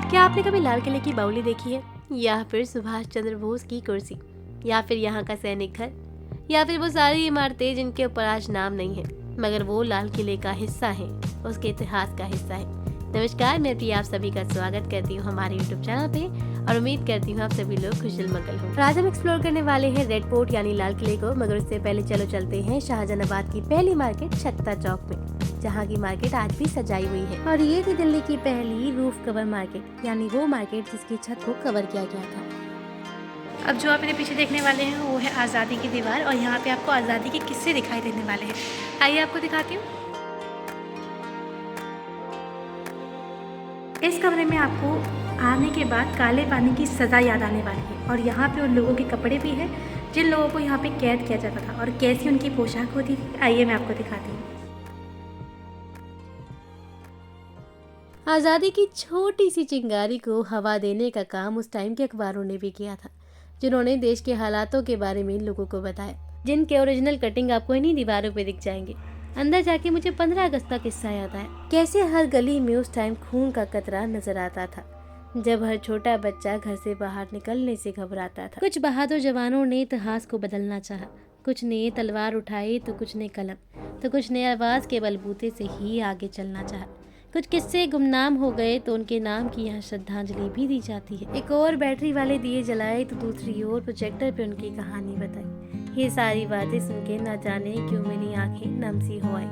क्या आपने कभी लाल किले की बावली देखी है, या फिर सुभाष चंद्र बोस की कुर्सी, या फिर यहाँ का सैनिक घर, या फिर वो सारी इमारतें जिनके ऊपर आज नाम नहीं है मगर वो लाल किले का हिस्सा है, उसके इतिहास का हिस्सा है। नमस्कार, मैं प्रिया आप सभी का स्वागत करती हूँ हमारे यूट्यूब चैनल पे और उम्मीद करती हूँ आप सभी लोग खुशल मंगल हो। आज हम एक्सप्लोर करने वाले हैं रेड फोर्ट यानी लाल किले को, मगर उससे पहले चलो चलते हैं शाहजहानाबाद की पहली मार्केट छत्ता चौक में, जहाँ की मार्केट आज भी सजाई हुई है। और ये थी दिल्ली की पहली रूफ कवर मार्केट, यानी वो मार्केट जिसकी छत को कवर किया गया था। अब जो आप मेरे पीछे देखने वाले हैं वो है आज़ादी की दीवार, और यहाँ पे आपको आज़ादी के किस्से दिखाई देने वाले हैं। आइए आपको दिखाती हूँ। इस कमरे में आपको आने के बाद काले पानी की सज़ा याद आने वाली है, और यहाँ पे उन लोगों के कपड़े भी हैं जिन लोगों को यहाँ पे कैद किया जाता था और कैसी उनकी पोशाक होती थी। आइए मैं आपको दिखाती हूँ। आज़ादी की छोटी सी चिंगारी को हवा देने का काम उस टाइम के अखबारों ने भी किया था, जिन्होंने देश के हालातों के बारे में लोगों को बताया, जिनके ओरिजिनल कटिंग आपको इन्हीं दीवारों पे दिख जाएंगे। अंदर जाके मुझे 15 अगस्त का किस्सा याद आया, कैसे हर गली में उस टाइम खून का कतरा नजर आता था, जब हर छोटा बच्चा घर से बाहर निकलने से घबराता था। कुछ बहादुर जवानों ने इतिहास को बदलना चाहा, कुछ ने तलवार उठाई तो कुछ ने कलम, तो कुछ ने आवाज के बलबूते से ही आगे चलना चाहा। कुछ किस्से गुमनाम हो गए तो उनके नाम की यहाँ श्रद्धांजलि भी दी जाती है। एक और बैटरी वाले दिए जलाए तो दूसरी ओर प्रोजेक्टर पे उनकी कहानी बताई। ये सारी बातें सुन के न जाने क्यों मेरी आंखें नम सी हो आई।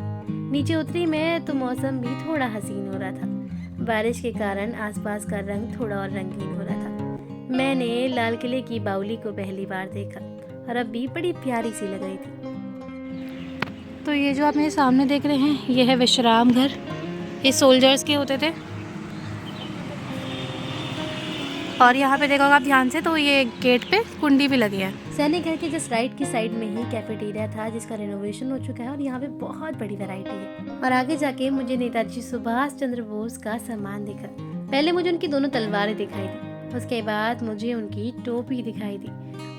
नीचे उतरी मैं तो मौसम भी थोड़ा हसीन हो रहा था। बारिश के कारण आसपास का रंग थोड़ा और रंगीन हो रहा था। मैंने लाल किले की बावली को पहली बार देखा और अब भी बड़ी प्यारी सी लग रही थी। तो ये जो आप मेरे सामने देख रहे हैं ये है विश्राम घर। ये सोल्जर्स के होते थे, और यहाँ पे देखोगे आप ध्यान से तो ये गेट पे कुंडी भी लगी है। सैनिक घर के जस्ट राइट की साइड में ही कैफेटेरिया था, जिसका रेनोवेशन हो चुका है और यहाँ पे बहुत बड़ी वैरायटी है। और आगे जाके मुझे नेताजी सुभाष चंद्र बोस का सामान दिखा। पहले मुझे उनकी दोनों तलवारें दिखाई दी, उसके बाद मुझे उनकी टोपी दिखाई दी,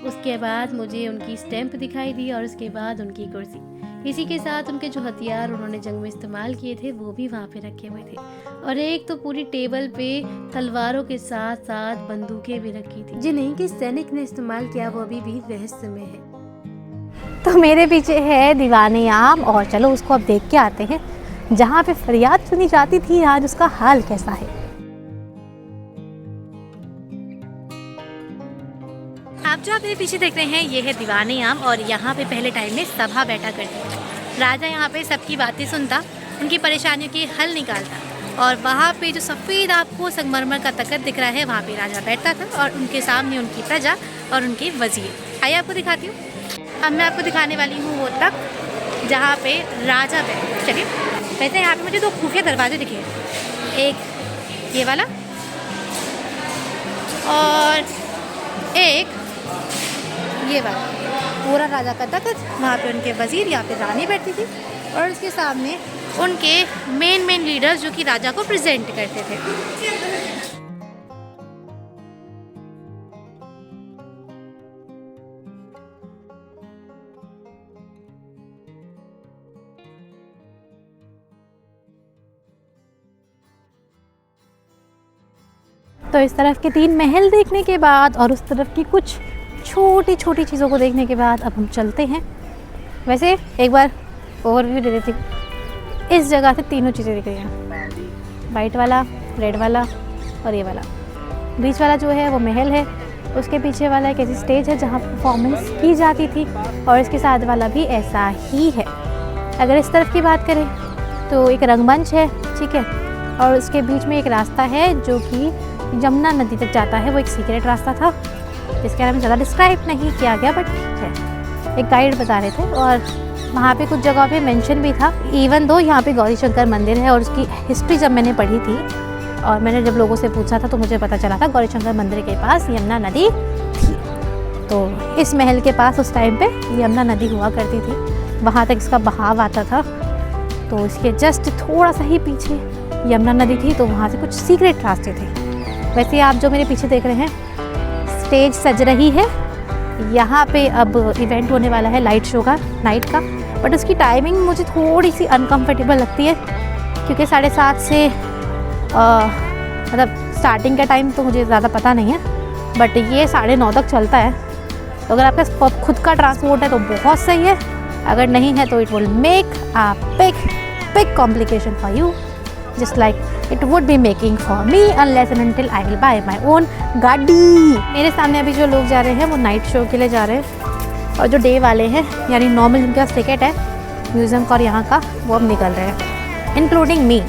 उसके बाद मुझे उनकी स्टैंप दिखाई दी और उसके बाद उनकी कुर्सी। इसी के साथ उनके जो हथियार उन्होंने जंग में इस्तेमाल किए थे वो भी वहाँ पे रखे हुए थे, और एक तो पूरी टेबल पे तलवारों के साथ साथ बंदूकें भी रखी थी, जिन्हें किस सैनिक ने इस्तेमाल किया वो अभी भी रहस्यमय है। तो मेरे पीछे है दीवाने आम, और चलो उसको अब देख के आते हैं। जहाँ पे फरियाद सुनी जाती थी आज उसका हाल कैसा है। आप जो आप मेरे पीछे देख रहे हैं ये है दीवाने आम, और यहाँ पे पहले टाइम में सभा बैठा करती थी। राजा यहाँ पे सबकी बातें सुनता, उनकी परेशानियों के हल निकालता, और वहाँ पे जो सफ़ेद आपको संगमरमर का तख्त दिख रहा है वहाँ पे राजा बैठता था, और उनके सामने उनकी प्रजा और उनके वजीर। आइए आपको दिखाती हूँ। अब मैं आपको दिखाने वाली हूँ वो तख्त जहाँ पे राजा बैठे। चलिए, वैसे यहाँ पे मुझे दो खुफिया दरवाजे दिखे, एक ये वाला और एक ये वाला। पूरा राजा का तख्त, वहाँ पे उनके वजीर, यहाँ पे रानी बैठती थी, और उसके सामने उनके मेन लीडर्स जो कि राजा को प्रेजेंट करते थे। तो इस तरफ के 3 महल देखने के बाद और उस तरफ की कुछ छोटी छोटी चीज़ों को देखने के बाद अब हम चलते हैं। वैसे एक बार ओवरव्यू दे देती हूँ। इस जगह से तीनों चीज़ें दिख रही हैं, वाइट वाला, रेड वाला और ये वाला। बीच वाला जो है वो महल है, उसके पीछे वाला एक ऐसी स्टेज है जहाँ परफॉर्मेंस की जाती थी, और इसके साथ वाला भी ऐसा ही है। अगर इस तरफ की बात करें तो एक रंगमंच है, ठीक है, और उसके बीच में एक रास्ता है जो कि यमुना नदी तक जाता है। वो एक सीक्रेट रास्ता था जिसके बारे में ज़्यादा डिस्क्राइब नहीं किया गया, बट ठीक है, एक गाइड बता रहे थे। और वहाँ पे कुछ जगह पे मेंशन भी था, इवन दो यहाँ पे गौरी शंकर मंदिर है, और उसकी हिस्ट्री जब मैंने पढ़ी थी और मैंने जब लोगों से पूछा था तो मुझे पता चला था गौरी शंकर मंदिर के पास यमुना नदी थी। तो इस महल के पास उस टाइम पे यमुना नदी हुआ करती थी, वहाँ तक इसका बहाव आता था। तो इसके जस्ट थोड़ा सा ही पीछे यमुना नदी थी, तो वहाँ से कुछ सीक्रेट रास्ते थे। वैसे आप जो मेरे पीछे देख रहे हैं, स्टेज सज रही है, यहाँ पे अब इवेंट होने वाला है लाइट शो का, नाइट का, बट उसकी टाइमिंग मुझे थोड़ी सी अनकंफर्टेबल लगती है, क्योंकि 7:30 से मतलब स्टार्टिंग का टाइम तो मुझे ज़्यादा पता नहीं है, बट ये 9:30 तक चलता है। तो अगर आपके पास खुद का ट्रांसपोर्ट है तो बहुत सही है, अगर नहीं है तो it will make a big complication for you, just like it would be making for me unless and until I will buy my own गाड़ी। मेरे सामने अभी जो लोग जा रहे हैं वो नाइट शो के लिए जा रहे हैं, और जो डे वाले हैं यानी नॉर्मल जिनके पास टिकट है म्यूज़ियम का और यहाँ का, वो अब निकल रहे हैं, इंक्लूडिंग मी।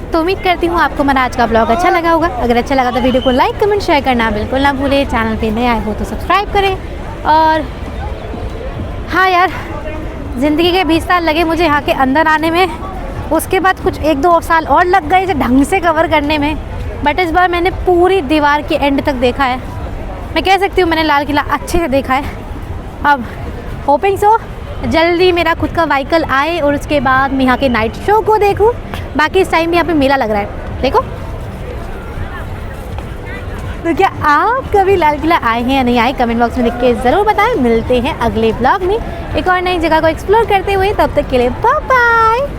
तो उम्मीद करती हूँ आपको मेरा आज का ब्लॉग अच्छा लगा होगा। अगर अच्छा लगा तो वीडियो को लाइक कमेंट शेयर करना बिल्कुल ना भूलें। चैनल पे नए आए हो तो सब्सक्राइब करें। और हाँ यार, ज़िंदगी के 20 साल लगे मुझे यहाँ के अंदर आने में, उसके बाद कुछ 1-2 साल और लग गए इसे ढंग से कवर करने में, बट इस बार मैंने पूरी दीवार के एंड तक देखा है। मैं कह सकती हूँ मैंने लाल किला अच्छे से देखा है। अब होपिंग सो जल्दी मेरा खुद का व्हीकल आए और उसके बाद मैं यहाँ के नाइट शो को देखूँ। बाकी इस टाइम भी यहाँ पे मेला लग रहा है, देखो। तो क्या आप कभी लाल किला आए हैं या नहीं आए, कमेंट बॉक्स में लिख के ज़रूर बताएं। मिलते हैं अगले ब्लॉग में एक और नई जगह को एक्सप्लोर करते हुए, तब तक के लिए बाय बाय।